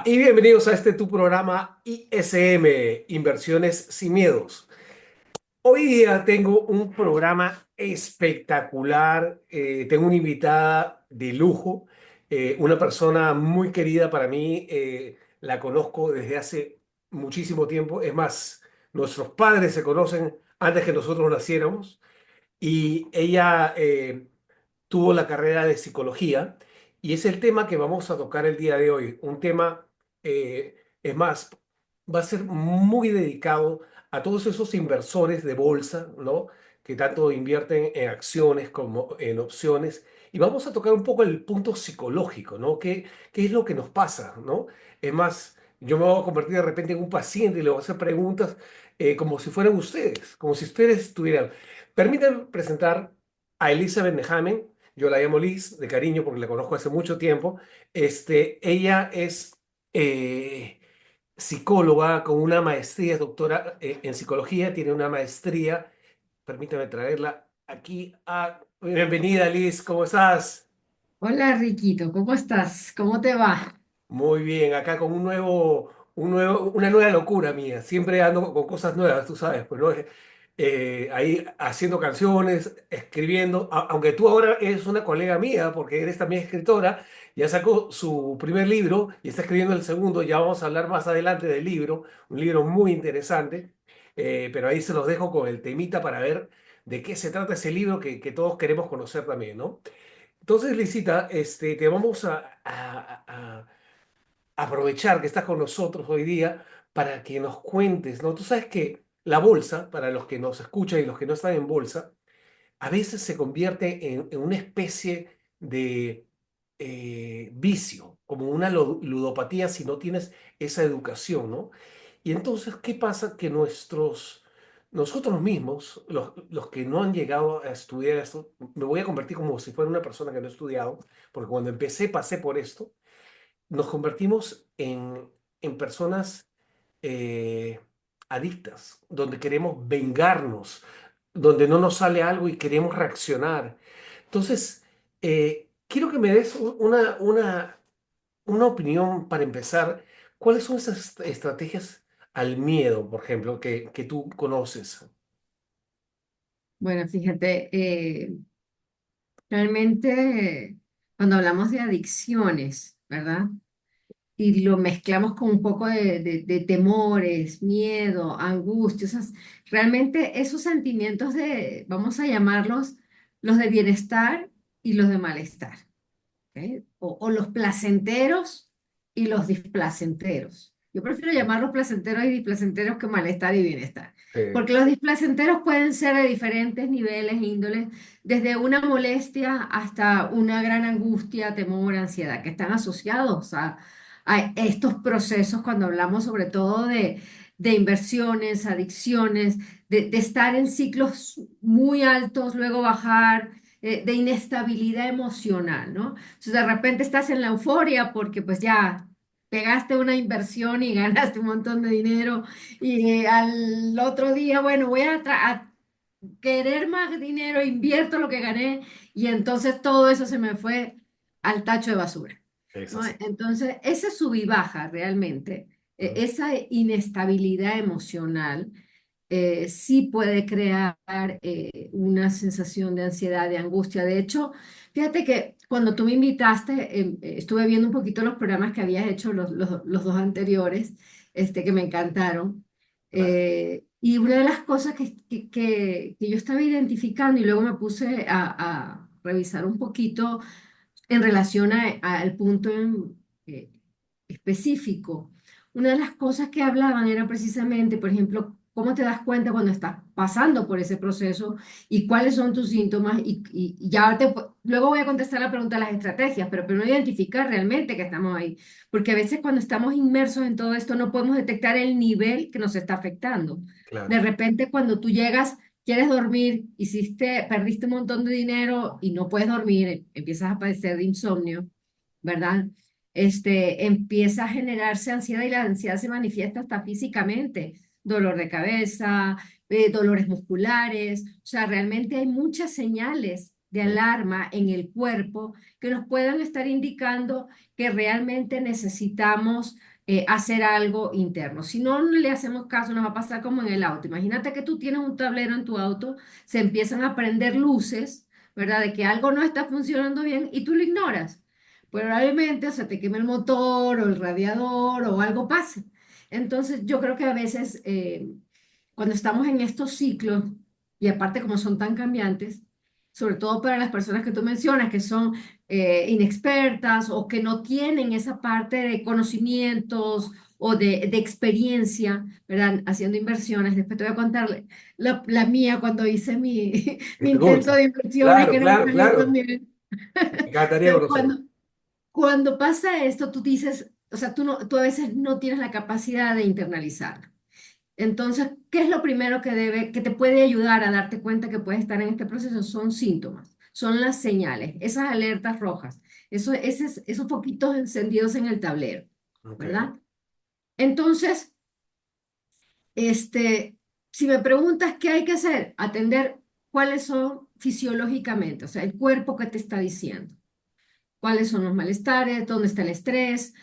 Y bienvenidos a este tu programa ISM, Inversiones sin Miedos. Hoy día tengo un programa espectacular, tengo una invitada de lujo, una persona muy querida para mí, la conozco desde hace muchísimo tiempo, es más, nuestros padres se conocen antes que nosotros naciéramos y ella tuvo la carrera de psicología y es el tema que vamos a tocar el día de hoy. Un tema, es más, va a ser muy dedicado a todos esos inversores de bolsa, ¿no? Que tanto invierten en acciones como en opciones. Y vamos a tocar un poco el punto psicológico, ¿no? ¿Qué es lo que nos pasa, ¿no? Es más, yo me voy a convertir de repente en un paciente y le voy a hacer preguntas como si fueran ustedes, como si ustedes estuvieran. Permítanme presentar a Elizabeth Nehamen. Yo la llamo Liz de cariño porque la conozco hace mucho tiempo. Ella es psicóloga con una maestría, es doctora en psicología, tiene una maestría. Permítame traerla aquí. Bienvenida, Liz, ¿cómo estás? Hola Riquito, ¿cómo estás? ¿Cómo te va? Muy bien, acá con una nueva locura mía. Siempre ando con cosas nuevas, tú sabes, pues, ¿no? Ahí haciendo canciones, escribiendo, aunque tú ahora eres una colega mía, porque eres también escritora, ya sacó su primer libro y está escribiendo el segundo, ya vamos a hablar más adelante del libro, un libro muy interesante, pero ahí se los dejo con el temita para ver de qué se trata ese libro que todos queremos conocer también, ¿no? Entonces, Licita, te vamos a aprovechar que estás con nosotros hoy día para que nos cuentes, ¿no? Tú sabes que la bolsa, para los que nos escuchan y los que no están en bolsa, a veces se convierte en una especie de vicio, como una ludopatía si no tienes esa educación, ¿no? Y entonces, ¿qué pasa? Que nosotros mismos, los que no han llegado a estudiar esto, me voy a convertir como si fuera una persona que no ha estudiado, porque cuando empecé pasé por esto, nos convertimos en personas eh, adictas, donde queremos vengarnos, donde no nos sale algo y queremos reaccionar. Entonces, quiero que me des una opinión para empezar. ¿Cuáles son esas estrategias al miedo, por ejemplo, que tú conoces? Bueno, fíjate, realmente cuando hablamos de adicciones, ¿verdad? Y lo mezclamos con un poco de temores, miedo, angustia, realmente esos sentimientos vamos a llamarlos los de bienestar y los de malestar. ¿Ok? O los placenteros y los displacenteros. Yo prefiero llamarlos placenteros y displacenteros que malestar y bienestar, Eh, porque los displacenteros pueden ser de diferentes niveles e índoles, desde una molestia hasta una gran angustia, temor, ansiedad, que están asociados a estos procesos cuando hablamos sobre todo de inversiones, adicciones, de estar en ciclos muy altos, luego bajar, de inestabilidad emocional, ¿no? Entonces de repente estás en la euforia porque pues ya pegaste una inversión y ganaste un montón de dinero y al otro día, bueno, voy a querer más dinero, invierto lo que gané y entonces todo eso se me fue al tacho de basura, es ¿no? así. Entonces, esa sub y baja realmente, Ujú. esa inestabilidad emocional sí puede crear una sensación de ansiedad, de angustia. De hecho, fíjate que cuando tú me invitaste, estuve viendo un poquito los programas que habías hecho, los dos anteriores, que me encantaron. Gracias. Y una de las cosas que yo estaba identificando y luego me puse a revisar un poquito en relación al punto eh, específico. Una de las cosas que hablaban era precisamente, por ejemplo, cómo te das cuenta cuando estás pasando por ese proceso y cuáles son tus síntomas y ya luego voy a contestar la pregunta de las estrategias, pero primero identificar realmente que estamos ahí, porque a veces cuando estamos inmersos en todo esto no podemos detectar el nivel que nos está afectando. De Claro. repente cuando tú llegas, quieres dormir, perdiste un montón de dinero y no puedes dormir, empiezas a padecer de insomnio, ¿verdad? Empieza a generarse ansiedad y la ansiedad se manifiesta hasta físicamente, dolor de cabeza, dolores musculares, o sea, realmente hay muchas señales de alarma en el cuerpo que nos puedan estar indicando que realmente necesitamos hacer algo interno. Si no le hacemos caso, nos va a pasar como en el auto. Imagínate que tú tienes un tablero en tu auto, se empiezan a prender luces, ¿verdad? De que algo no está funcionando bien y tú lo ignoras. Probablemente se te queme el motor o el radiador o algo pase. Entonces, yo creo que a veces cuando estamos en estos ciclos, y aparte como son tan cambiantes, sobre todo para las personas que tú mencionas, que son inexpertas o que no tienen esa parte de conocimientos o de experiencia, ¿verdad? Haciendo inversiones. Después te voy a contar la mía cuando hice mi intento Escucha. de inversiones Claro, que no me claro, salió tan claro. bien. Me encantaría Pero conocerlo. cuando pasa esto, tú dices, o sea, tú a veces no tienes la capacidad de internalizarlo. Entonces, ¿qué es lo primero que te puede ayudar a darte cuenta que puedes estar en este proceso? Son síntomas, son las señales, esas alertas rojas, esos poquitos encendidos en el tablero, Ok. ¿verdad? Entonces, este, si me preguntas qué hay que hacer, atender cuáles son fisiológicamente, o sea, el cuerpo que te está diciendo cuáles son los malestares, dónde está el estrés,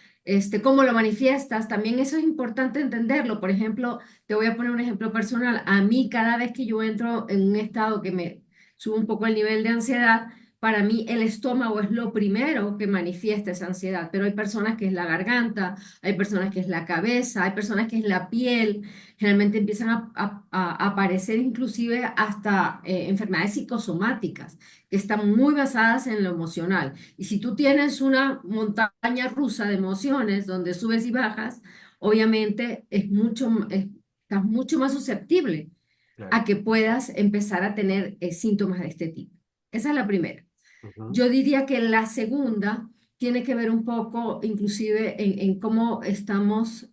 cómo lo manifiestas. También eso es importante entenderlo. Por ejemplo, te voy a poner un ejemplo personal. A mí, cada vez que yo entro en un estado que me sube un poco el nivel de ansiedad, para mí el estómago es lo primero que manifiesta esa ansiedad, pero hay personas que es la garganta, hay personas que es la cabeza, hay personas que es la piel, generalmente empiezan a aparecer inclusive hasta enfermedades psicosomáticas que están muy basadas en lo emocional. Y si tú tienes una montaña rusa de emociones donde subes y bajas, obviamente estás mucho más susceptible Claro. a que puedas empezar a tener síntomas de este tipo. Esa es la primera. Ujú. Yo diría que la segunda tiene que ver un poco inclusive en cómo estamos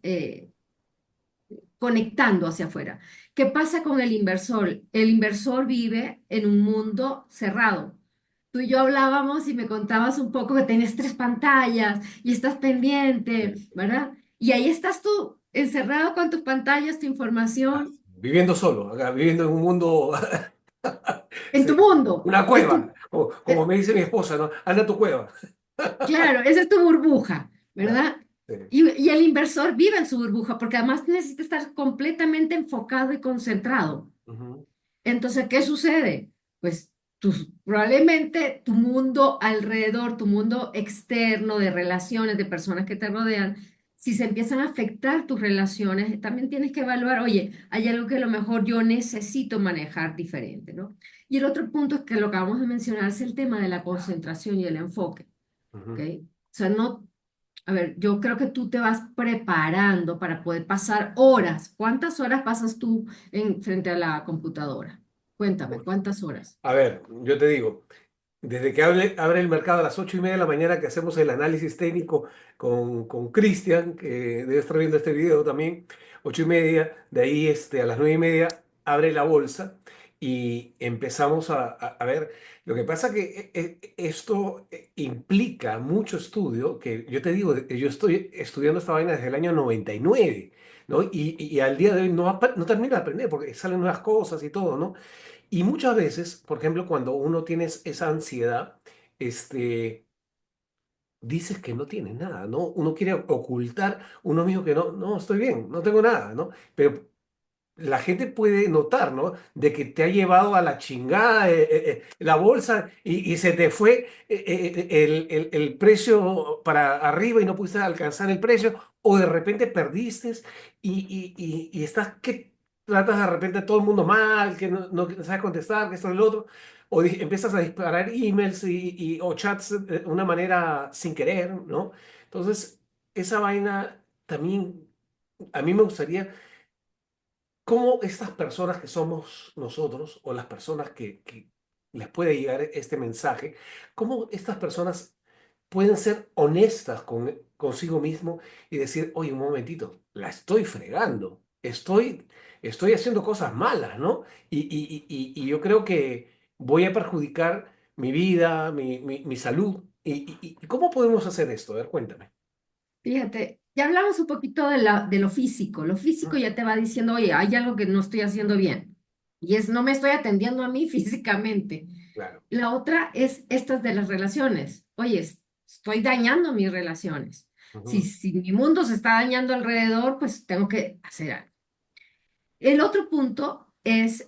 conectando hacia afuera. ¿Qué pasa con el inversor? El inversor vive en un mundo cerrado. Tú y yo hablábamos y me contabas un poco que tienes 3 pantallas y estás pendiente, Sí. ¿verdad? Y ahí estás tú, encerrado con tus pantallas, tu Ah, información, viviendo solo, acá, viviendo en un mundo, en sí, tu mundo. una Es cueva, tu, como eh, me dice mi esposa, ¿no? Anda a tu cueva. claro, esa es tu burbuja, Claro, ¿verdad? sí. Y el inversor vive en su burbuja porque además necesita estar completamente enfocado y concentrado. Ujú. Entonces, ¿qué sucede? Pues probablemente tu mundo alrededor, tu mundo externo de relaciones, de personas que te rodean, si se empiezan a afectar tus relaciones, también tienes que evaluar, oye, hay algo que a lo mejor yo necesito manejar diferente, ¿no? Y el otro punto es que lo que acabamos de mencionar es el tema de la concentración y el enfoque, ¿ok? Ujú. O sea, no, a ver, yo creo que tú te vas preparando para poder pasar horas. ¿Cuántas horas pasas tú frente a la computadora? Cuéntame, ¿cuántas horas? A ver, yo te digo. Desde que abre el mercado a las 8:30 de la mañana que hacemos el análisis técnico con Cristian, que debe estar viendo este video también, 8:30, de ahí a las 9:30 abre la bolsa y empezamos a ver. Lo que pasa que esto implica mucho estudio, que yo te digo, yo estoy estudiando esta vaina desde el año 99, ¿no? Y al día de hoy no termino de aprender porque salen nuevas cosas y todo, ¿no? Y muchas veces, por ejemplo, cuando uno tiene esa ansiedad, este, dices que no tienes nada, ¿no? Uno quiere ocultar uno mismo que no, estoy bien, no tengo nada, ¿no? Pero la gente puede notar, ¿no? De que te ha llevado a la chingada la bolsa y se te fue el precio para arriba y no pudiste alcanzar el precio, o de repente perdiste y estás que tratas de repente a todo el mundo mal, que no sabes contestar, que esto y lo otro, o empiezas a disparar emails o chats de una manera sin querer, ¿no? Entonces, esa vaina también, a mí me gustaría cómo estas personas que somos nosotros o las personas que les puede llegar este mensaje, cómo estas personas pueden ser honestas consigo mismo y decir, oye, un momentito, la estoy fregando, estoy haciendo cosas malas, ¿no? Y yo creo que voy a perjudicar mi vida, mi salud. ¿Y cómo podemos hacer esto? A ver, cuéntame. Fíjate, ya hablamos un poquito de lo físico. Lo físico ya te va diciendo, oye, hay algo que no estoy haciendo bien. Y es, no me estoy atendiendo a mí físicamente. claro. La otra es estas de las relaciones. Oye, estoy dañando mis relaciones. Ujú. Si mi mundo se está dañando alrededor, pues tengo que hacer algo. El otro punto es,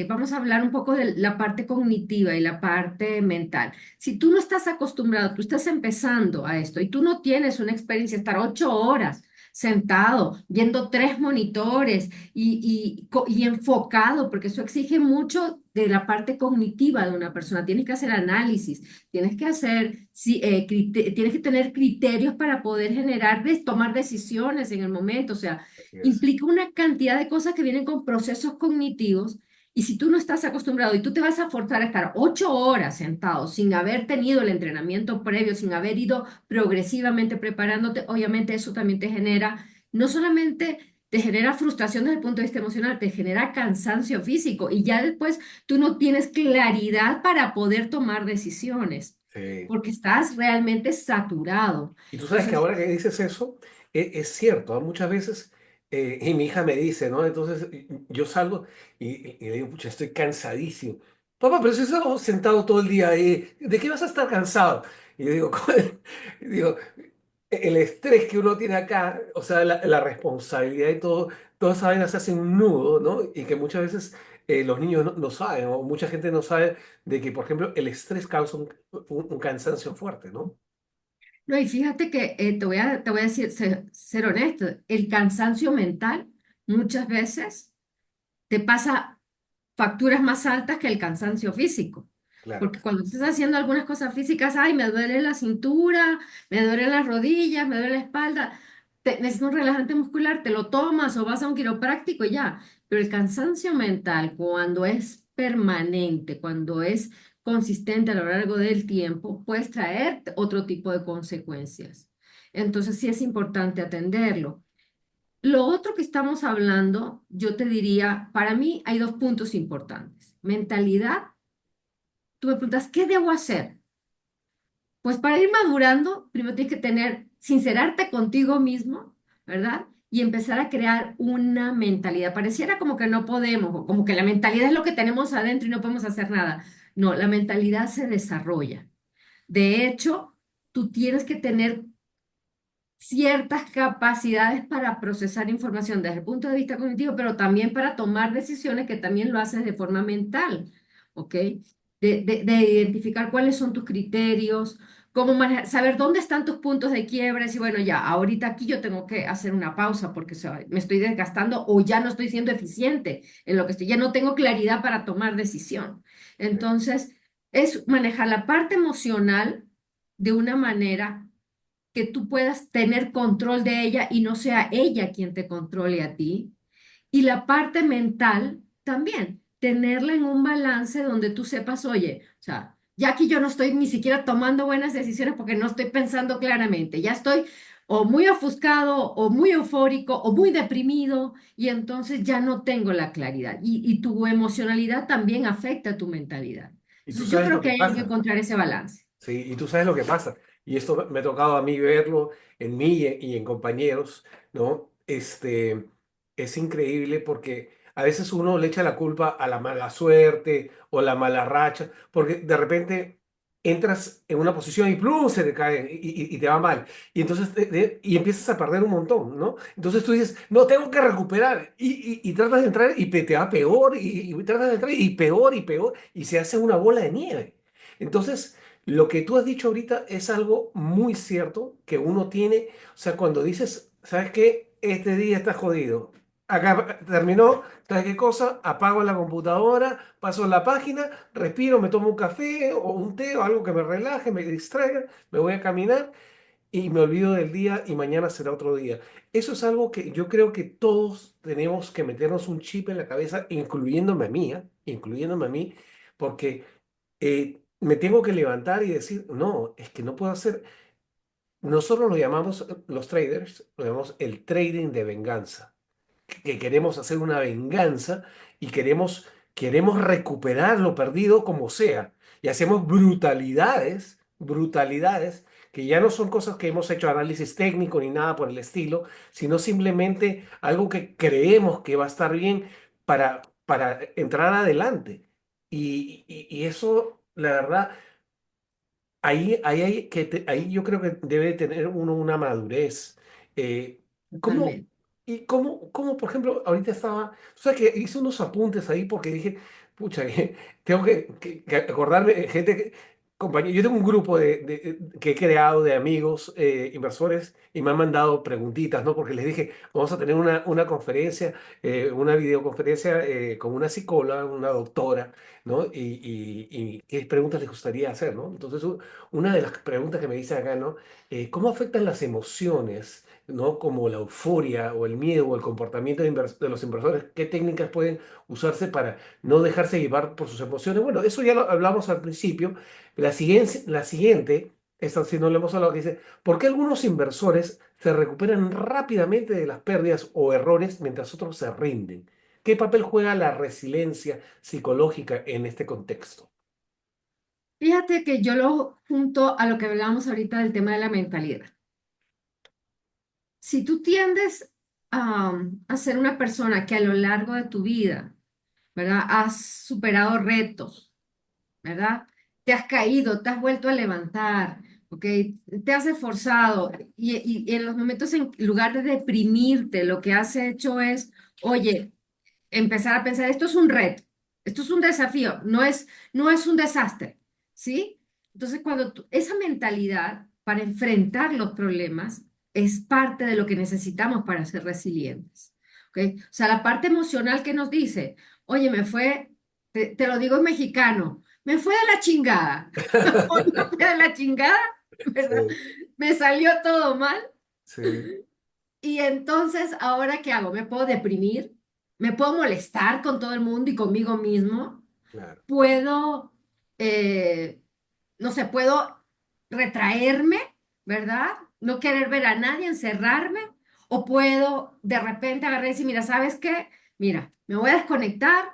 vamos a hablar un poco de la parte cognitiva y la parte mental. Si tú no estás acostumbrado, tú estás empezando a esto y tú no tienes una experiencia de estar 8 horas sentado, viendo tres monitores y enfocado, porque eso exige mucho de la parte cognitiva de una persona. Tienes que hacer análisis, tienes que hacer, sí, tienes que tener criterios para poder generar, tomar decisiones en el momento. O sea, Así es. implica una cantidad de cosas que vienen con procesos cognitivos y si tú no estás acostumbrado y tú te vas a forzar a estar 8 horas sentado sin haber tenido el entrenamiento previo, sin haber ido progresivamente preparándote, obviamente eso también te genera, no solamente te genera frustración desde el punto de vista emocional, te genera cansancio físico y ya después tú no tienes claridad para poder tomar decisiones Sí. porque estás realmente saturado. Y tú sabes que Entonces, ahora que dices eso, es cierto, ¿ah? Muchas veces, y mi hija me dice, ¿no? Entonces yo salgo y le digo, pucha, estoy cansadísimo. Papá, pero si estamos sentado todo el día ahí, ¿de qué vas a estar cansado? Y yo digo, digo, el estrés que uno tiene acá, o sea, la responsabilidad y todo, toda esa vaina se hace un nudo, ¿no? Y que muchas veces los niños no saben, o mucha gente no sabe de que, por ejemplo, el estrés causa un cansancio fuerte, ¿no? no, y fíjate que te voy a decir, ser honesto, el cansancio mental muchas veces te pasa facturas más altas que el cansancio físico. Claro. Porque cuando estás haciendo algunas cosas físicas, ay, me duele la cintura, me duele las rodillas, me duele la espalda, necesitas un relajante muscular, te lo tomas o vas a un quiropráctico y ya. Pero el cansancio mental, cuando es permanente, cuando es consistente a lo largo del tiempo, puedes traer otro tipo de consecuencias. Entonces sí es importante atenderlo. Lo otro que estamos hablando, yo te diría, para mí hay dos puntos importantes. Mentalidad, tú me preguntas, ¿qué debo hacer? Pues para ir madurando, primero tienes que sincerarte contigo mismo, ¿verdad? Y empezar a crear una mentalidad. Pareciera como que no podemos, o como que la mentalidad es lo que tenemos adentro y no podemos hacer nada. No, la mentalidad se desarrolla. De hecho, tú tienes que tener ciertas capacidades para procesar información desde el punto de vista cognitivo, pero también para tomar decisiones que también lo haces de forma mental, ¿ok? De identificar cuáles son tus criterios, cómo manejar, saber dónde están tus puntos de quiebre, y bueno, ya, ahorita aquí yo tengo que hacer una pausa porque me estoy desgastando o ya no estoy siendo eficiente en lo que estoy, ya no tengo claridad para tomar decisión. Entonces, es manejar la parte emocional de una manera que tú puedas tener control de ella y no sea ella quien te controle a ti. Y la parte mental también, tenerla en un balance donde tú sepas, oye, o sea, ya aquí yo no estoy ni siquiera tomando buenas decisiones porque no estoy pensando claramente, ya estoy o muy ofuscado o muy eufórico o muy deprimido y entonces ya no tengo la claridad. Y tu emocionalidad también afecta a tu mentalidad. Y tú Entonces yo sabes creo lo que que hay que pasa. encontrar ese balance. Sí, y tú sabes lo que pasa. Y esto me ha tocado a mí verlo en mí y en compañeros, ¿no? Es increíble porque a veces uno le echa la culpa a la mala suerte o la mala racha, porque de repente entras en una posición y ¡plum! Se te cae y te va mal. Y entonces y empiezas a perder un montón, ¿no? Entonces tú dices, no, tengo que recuperar. Y tratas de entrar y te va peor y tratas de entrar y peor y peor y se hace una bola de nieve. Entonces... Lo que tú has dicho ahorita es algo muy cierto que uno tiene, o sea, cuando dices, ¿sabes qué? Este día está jodido. Acá terminó, ¿sabes qué cosa? Apago la computadora, paso la página, respiro, me tomo un café o un té o algo que me relaje, me distraiga, me voy a caminar y me olvido del día y mañana será otro día. Eso es algo que yo creo que todos tenemos que meternos un chip en la cabeza, incluyéndome a mí, ¿ah? Incluyéndome a mí, porque me tengo que levantar y decir, no, es que no puedo hacer. Nosotros lo llamamos, los traders, lo llamamos el trading de venganza, que queremos hacer una venganza y queremos recuperar lo perdido como sea. Y hacemos brutalidades, brutalidades, que ya no son cosas que hemos hecho análisis técnico ni nada por el estilo, sino simplemente algo que creemos que va a estar bien para entrar adelante. Y eso, la verdad, ahí yo creo que debe tener uno una madurez. Eh, ¿cómo, Totalmente. cómo, por ejemplo, ahorita estaba, o sea, que hice unos apuntes ahí porque dije, pucha, que tengo que acordarme, compañeros, yo tengo un grupo que he creado de amigos inversores y me han mandado preguntitas, ¿no? Porque les dije, vamos a tener una conferencia, una videoconferencia con una psicóloga, una doctora, ¿no? Y qué preguntas les gustaría hacer, ¿no? Entonces, una de las preguntas que me dicen acá, ¿no? ¿Cómo afectan las emociones, ¿no? Como la euforia o el miedo o el comportamiento de los inversores? ¿Qué técnicas pueden usarse para no dejarse llevar por sus emociones? Bueno, eso ya lo hablamos al principio. La siguiente, esta si no le hemos hablado, que dice, ¿por qué algunos inversores se recuperan rápidamente de las pérdidas o errores mientras otros se rinden? ¿Qué papel juega la resiliencia psicológica en este contexto? Fíjate que yo lo junto a lo que hablábamos ahorita del tema de la mentalidad. Si tú tiendes a ser una persona que a lo largo de tu vida, ¿verdad? Has superado retos, ¿verdad? Te has caído, te has vuelto a levantar, ¿ok? Te has esforzado y en los momentos, en lugar de deprimirte, lo que has hecho es, oye, empezar a pensar, esto es un reto, esto es un desafío, no es un desastre, ¿sí? Entonces, esa mentalidad para enfrentar los problemas es parte de lo que necesitamos para ser resilientes, ¿ok? O sea, la parte emocional que nos dice, oye, te lo digo en mexicano, me fue de la chingada, o no fue de la chingada, ¿verdad? Sí, Me salió todo mal sí, y entonces, ¿ahora qué hago? ¿Me puedo deprimir? ¿Me puedo molestar con todo el mundo y conmigo mismo? claro. ¿Puedo, eh, no sé, puedo retraerme, ¿verdad? No querer ver a nadie, encerrarme? ¿O puedo de repente agarrar y decir, mira, ¿sabes qué? Mira, me voy a desconectar,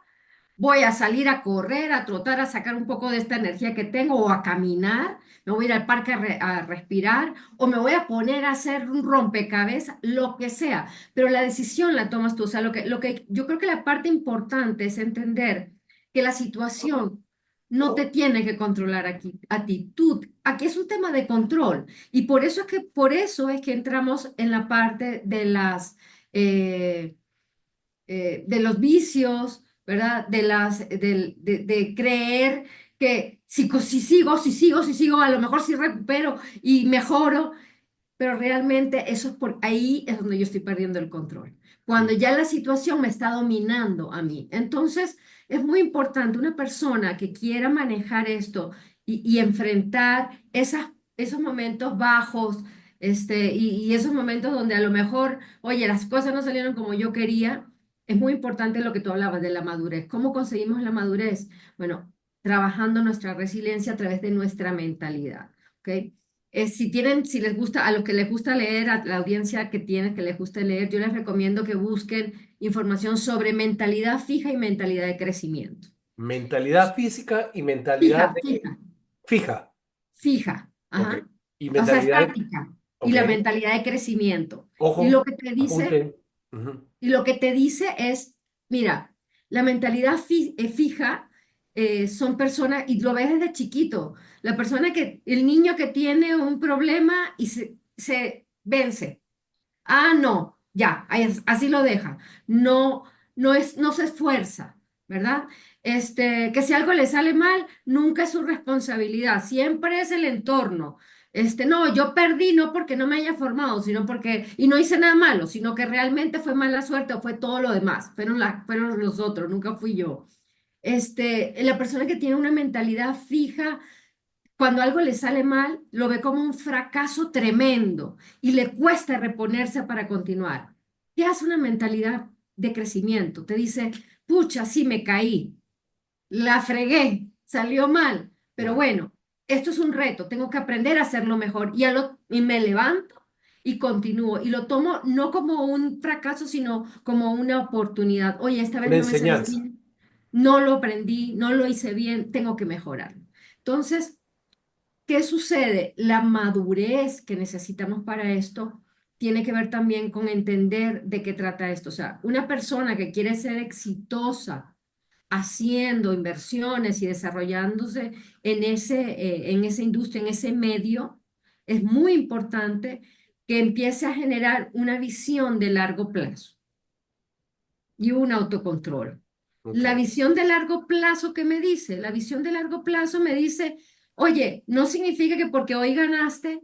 voy a salir a correr, a trotar, a sacar un poco de esta energía que tengo o a caminar, me voy a ir al parque a respirar o me voy a poner a hacer un rompecabezas, lo que sea, pero la decisión la tomas tú. O sea, lo que yo creo que la parte importante es entender que la situación no te tiene que controlar aquí, a ti. Aquí es un tema de control y por eso es que entramos en la parte eh, de los vicios, ¿verdad? De creer que si sigo, a lo mejor sí recupero y mejoro, pero realmente eso es ahí es donde yo estoy perdiendo el control. Cuando ya la situación me está dominando a mí. Entonces, es muy importante una persona que quiera manejar esto y enfrentar esos momentos bajos, y esos momentos donde a lo mejor, oye, las cosas no salieron como yo quería. Es muy importante lo que tú hablabas de la madurez. ¿Cómo conseguimos la madurez? Bueno, trabajando nuestra resiliencia a través de nuestra mentalidad, ¿ok? Si les gusta, a los que les gusta leer, a la audiencia que tiene, que les gusta leer, yo les recomiendo que busquen información sobre mentalidad fija y mentalidad de crecimiento. Mentalidad física y mentalidad Fija, fija, fija. fija, Ok. ajá. Y O sea, mentalidad estática. Y ok. la mentalidad de crecimiento. Y lo Ojo, que te dice apunten. Ujú. Y lo que te dice es, mira, la mentalidad fija son personas, y lo ves desde chiquito, el niño que tiene un problema y se vence. Ah, no, ya, así lo deja. No, no se esfuerza, ¿verdad? Que si algo le sale mal, nunca es su responsabilidad, siempre es el entorno. No, yo perdí no porque no me haya formado, y no hice nada malo, sino que realmente fue mala suerte o fue todo lo demás, fueron los otros, nunca fui yo. La persona que tiene una mentalidad fija cuando algo le sale mal, lo ve como un fracaso tremendo y le cuesta reponerse para continuar. ¿Qué hace una mentalidad de crecimiento? Te dice, pucha, sí me caí, la fregué, salió mal, pero Claro. bueno, esto es un reto, tengo que aprender a hacerlo mejor y me levanto y continúo y lo tomo no como un fracaso, sino como una oportunidad. Oye, esta vez Una no me salió enseñanza. bien, no lo aprendí, no lo hice bien, tengo que mejorar. Entonces, ¿qué sucede? La madurez que necesitamos para esto tiene que ver también con entender de qué trata esto. O sea, una persona que quiere ser exitosa haciendo inversiones y desarrollándose en esa industria, en ese medio, es muy importante que empiece a generar una visión de largo plazo y un autocontrol. Ok. La visión de largo plazo, ¿qué me dice? La visión de largo plazo me dice, oye, no significa que porque hoy ganaste,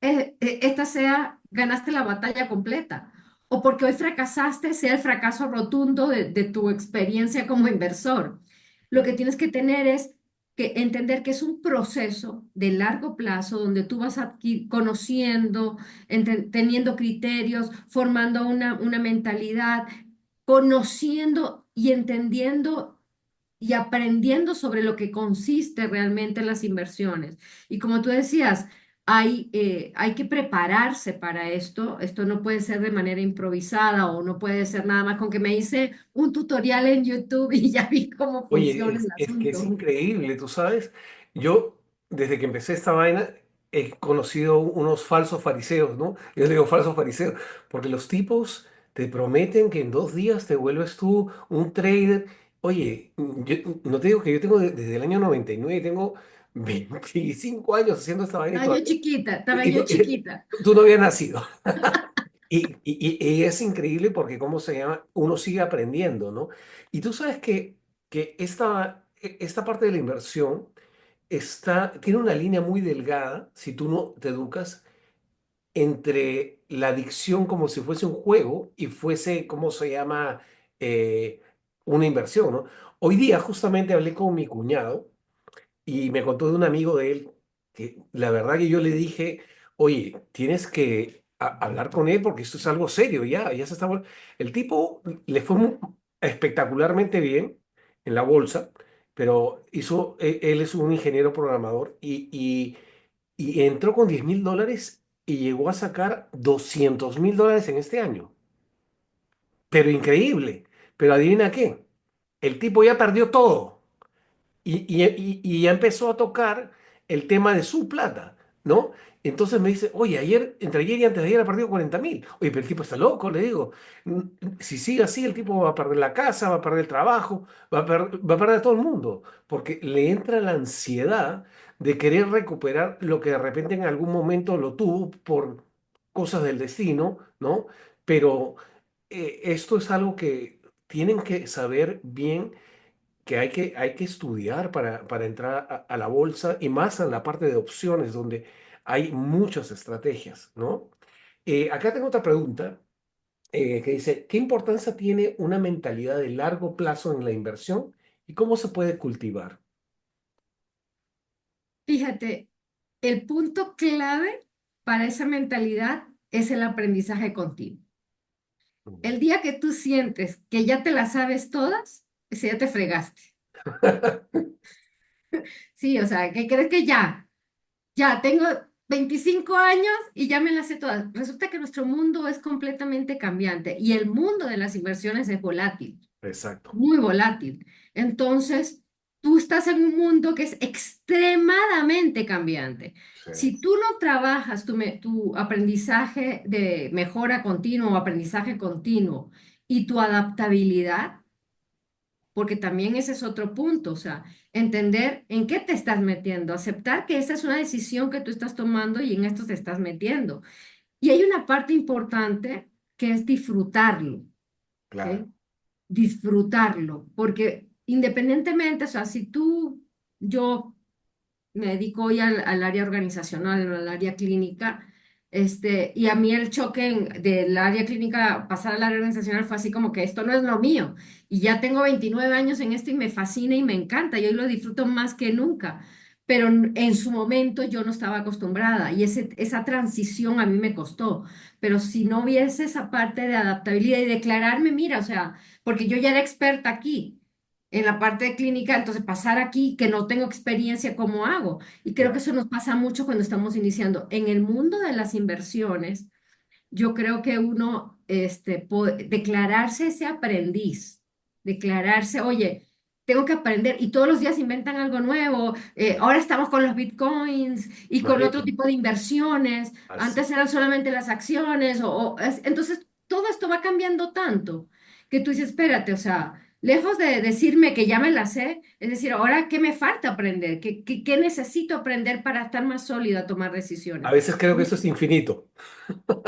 esta sea, ganaste la batalla completa. O porque hoy fracasaste, sea el fracaso rotundo de tu experiencia como inversor. Lo que tienes que tener es que entender que es un proceso de largo plazo donde tú vas conociendo, teniendo criterios, formando una mentalidad, conociendo y entendiendo y aprendiendo sobre lo que consiste realmente las inversiones. Y como tú decías, hay que prepararse para esto. Esto no puede ser de manera improvisada o no puede ser nada más con que me hice un tutorial en YouTube y ya vi cómo Oye, funciona el es que es asunto. increíble, tú sabes. Yo, desde que empecé esta vaina, he conocido unos falsos fariseos, ¿no? Yo digo falsos fariseos, porque los tipos te prometen que en 2 días te vuelves tú un trader. Oye, yo no te digo que yo tengo desde el año 99, tengo 25 años haciendo esta vaina y todavía. Estaba y yo no- chiquita. tú no habías nacido. Y es increíble porque, ¿cómo se llama? Uno sigue aprendiendo, ¿no? Y tú sabes que esta parte de la inversión tiene una línea muy delgada, si tú no te educas, entre la adicción como si fuese un juego y fuese, ¿cómo se llama? Eh, una inversión, ¿no? Hoy día justamente hablé con mi cuñado y me contó de un amigo de él que la verdad que yo le dije, oye, tienes que hablar con él porque esto es algo serio, ya se está. El tipo le fue espectacularmente bien en la bolsa, pero él es un ingeniero programador y entró con $10,000 y llegó a sacar $200,000 en este año. Pero increíble. Pero adivina qué, el tipo ya perdió todo y ya empezó a tocar el tema de su plata, ¿no? Entonces me dice, oye, entre ayer y antes de ayer ha perdido 40,000. Oye, pero el tipo está loco, le digo. Si sigue así, el tipo va a perder la casa, va a perder el trabajo, va a perder a todo el mundo, porque le entra la ansiedad de querer recuperar lo que de repente en algún momento lo tuvo por cosas del destino, ¿no? Pero esto es algo que tienen que saber bien que hay que estudiar para entrar a la bolsa y más en la parte de opciones donde hay muchas estrategias, ¿no? Acá tengo otra pregunta que dice, ¿qué importancia tiene una mentalidad de largo plazo en la inversión y cómo se puede cultivar? Fíjate, el punto clave para esa mentalidad es el aprendizaje continuo. El día que tú sientes que ya te las sabes todas, ese ya te fregaste. Sí, o sea, que crees que ya tengo 25 años y ya me las sé todas. Resulta que nuestro mundo es completamente cambiante y el mundo de las inversiones es volátil, Exacto. muy volátil. Entonces, tú estás en un mundo que es extremadamente cambiante. Sí, Si tú no trabajas tu aprendizaje de mejora continua o aprendizaje continuo y tu adaptabilidad, porque también ese es otro punto, o sea, entender en qué te estás metiendo, aceptar que esa es una decisión que tú estás tomando y en esto te estás metiendo. Y hay una parte importante que es disfrutarlo, claro. ¿ok? Disfrutarlo, porque independientemente, o sea, yo me dedico hoy al área organizacional, no al área clínica, y a mí el choque del área clínica pasar al área organizacional fue así como que esto no es lo mío, y ya tengo 29 años en esto y me fascina y me encanta, y hoy lo disfruto más que nunca, pero en su momento yo no estaba acostumbrada, y esa transición a mí me costó, pero si no hubiese esa parte de adaptabilidad y declararme, mira, o sea, porque yo ya era experta aquí en la parte de clínica, entonces pasar aquí que no tengo experiencia, ¿cómo hago? Y creo que Claro. eso nos pasa mucho cuando estamos iniciando. En el mundo de las inversiones, yo creo que uno, declararse ese aprendiz, declararse, oye, tengo que aprender y todos los días inventan algo nuevo. Ahora estamos con los bitcoins y con otro Imagínate. tipo de inversiones. Así. Antes eran solamente las acciones entonces todo esto va cambiando tanto que tú dices, espérate, o sea. lejos de decirme que ya me la sé, es decir, ahora, ¿qué me falta aprender? ¿Qué necesito aprender para estar más sólida a tomar A decisiones? veces creo que eso es infinito,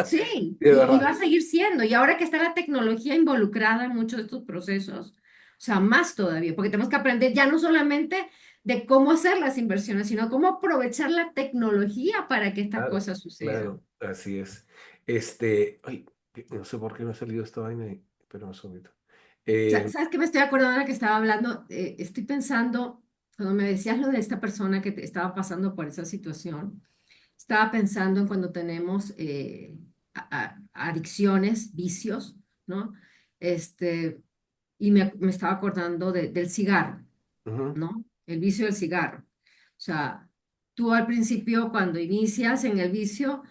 Sí, de y va verdad. a seguir siendo. Y ahora que está la tecnología involucrada en muchos de estos procesos, o sea, más todavía, porque tenemos que aprender ya no solamente de cómo hacer las inversiones, sino cómo aprovechar la tecnología para que estas Claro, cosas sucedan. claro, así es. Ay, no sé por qué no ha salido esta vaina, pero un segundito. Eh, ¿Sabes qué me estoy acordando ahora que estaba hablando? Estoy pensando, cuando me decías lo de esta persona que estaba pasando por esa situación, estaba pensando en cuando tenemos adicciones, vicios, ¿no? Este, y me estaba acordando del cigarro, ujú, ¿no? El vicio del cigarro. O sea, tú al principio cuando inicias en el vicio,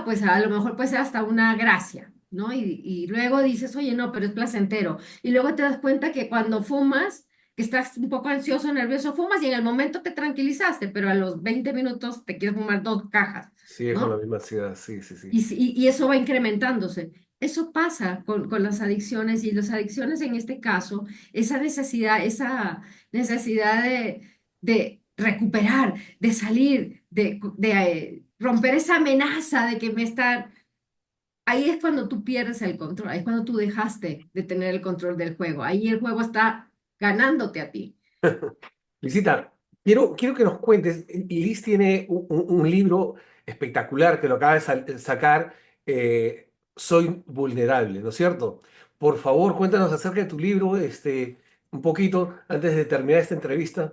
pues a lo mejor puede ser hasta una gracia, ¿no? Y luego dices, oye, no, pero es placentero. Y luego te das cuenta que cuando fumas, que estás un poco ansioso, nervioso, fumas y en el momento te tranquilizaste, pero a los 20 minutos te quieres fumar 2 cajas, sigue con la ¿no? misma ansiedad, sí, sí, sí. Y eso va incrementándose. Eso pasa con las adicciones y las adicciones en este caso, esa necesidad de recuperar, de salir, de romper esa amenaza de que me está... Ahí es cuando tú pierdes el control, ahí es cuando tú dejaste de tener el control del juego, ahí el juego está ganándote a ti. Lisita, quiero que nos cuentes. Liz tiene un libro espectacular que lo acaba de sacar, Soy Vulnerable, ¿no es cierto? Por favor, cuéntanos acerca de tu libro, un poquito antes de terminar esta entrevista.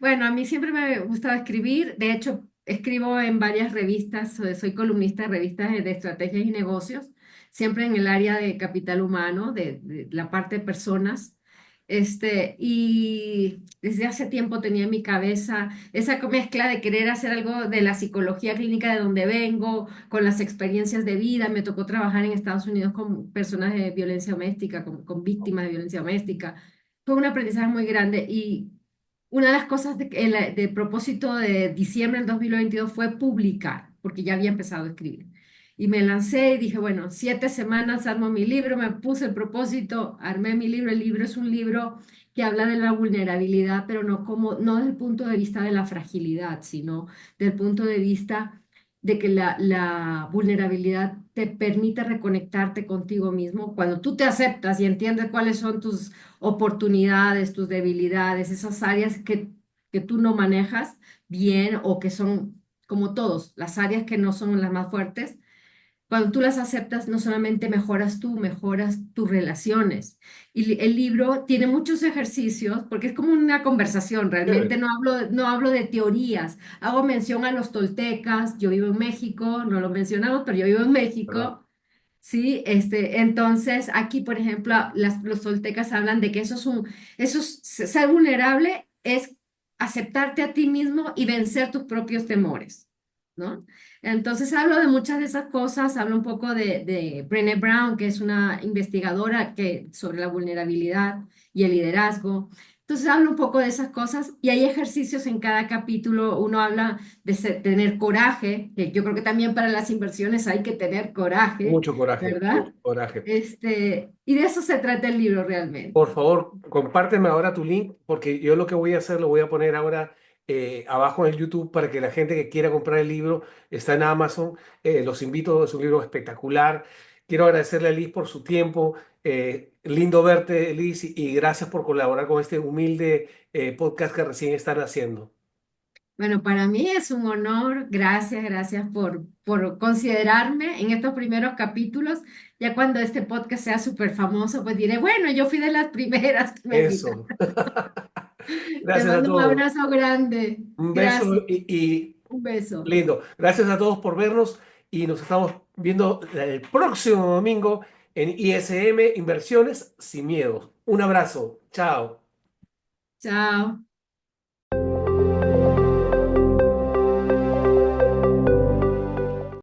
Bueno, a mí siempre me gustaba escribir. De hecho, escribo en varias revistas. Soy columnista de revistas de estrategias y negocios, siempre en el área de capital humano, de la parte de personas. Y desde hace tiempo tenía en mi cabeza esa mezcla de querer hacer algo de la psicología clínica de donde vengo, con las experiencias de vida. Me tocó trabajar en Estados Unidos con personas de violencia doméstica, con víctimas de violencia doméstica. Fue un aprendizaje muy grande y una de las cosas de propósito de diciembre del 2022 fue publicar, porque ya había empezado a escribir. Y me lancé y dije, bueno, 7 semanas armo mi libro, me puse el propósito, armé mi libro. El libro es un libro que habla de la vulnerabilidad, pero no desde el punto de vista de la fragilidad, sino del punto de vista de que la vulnerabilidad te permite reconectarte contigo mismo. Cuando tú te aceptas y entiendes cuáles son tus oportunidades, tus debilidades, esas áreas que tú no manejas bien o que son, como todos, las áreas que no son las más fuertes. Cuando tú las aceptas, no solamente mejoras tú, mejoras tus relaciones. Y el libro tiene muchos ejercicios, porque es como una conversación, realmente Chévere, no hablo de teorías, hago mención a los toltecas, yo vivo en México, no lo mencionamos, pero yo vivo en ¿verdad? México. Sí, entonces aquí, por ejemplo, los toltecas hablan de que ser vulnerable es aceptarte a ti mismo y vencer tus propios temores, ¿no? Entonces hablo de muchas de esas cosas, hablo un poco de Brené Brown, que es una investigadora sobre la vulnerabilidad y el liderazgo. Entonces hablo un poco de esas cosas y hay ejercicios en cada capítulo. Uno habla de tener coraje, que yo creo que también para las inversiones hay que tener coraje, Mucho coraje, mucho ¿verdad? coraje. Y de eso se trata el libro realmente. Por favor, compárteme ahora tu link, porque yo lo que voy a hacer lo voy a poner ahora abajo en el YouTube para que la gente que quiera comprar el libro está en Amazon. Los invito, es un libro espectacular. Quiero agradecerle a Liz por su tiempo. Lindo verte, Liz, y gracias por colaborar con este humilde podcast que recién están haciendo. Bueno, para mí es un honor. Gracias, gracias por considerarme en estos primeros capítulos. Ya cuando este podcast sea súper famoso, pues diré, bueno, yo fui de las primeras que me invitaron. Eso. Te Gracias a mando un todos. abrazo grande. Un beso Gracias. y Un beso. lindo. Gracias a todos por vernos y nos estamos viendo el próximo domingo en ISM Inversiones sin miedo. Un abrazo. Chao. Chao.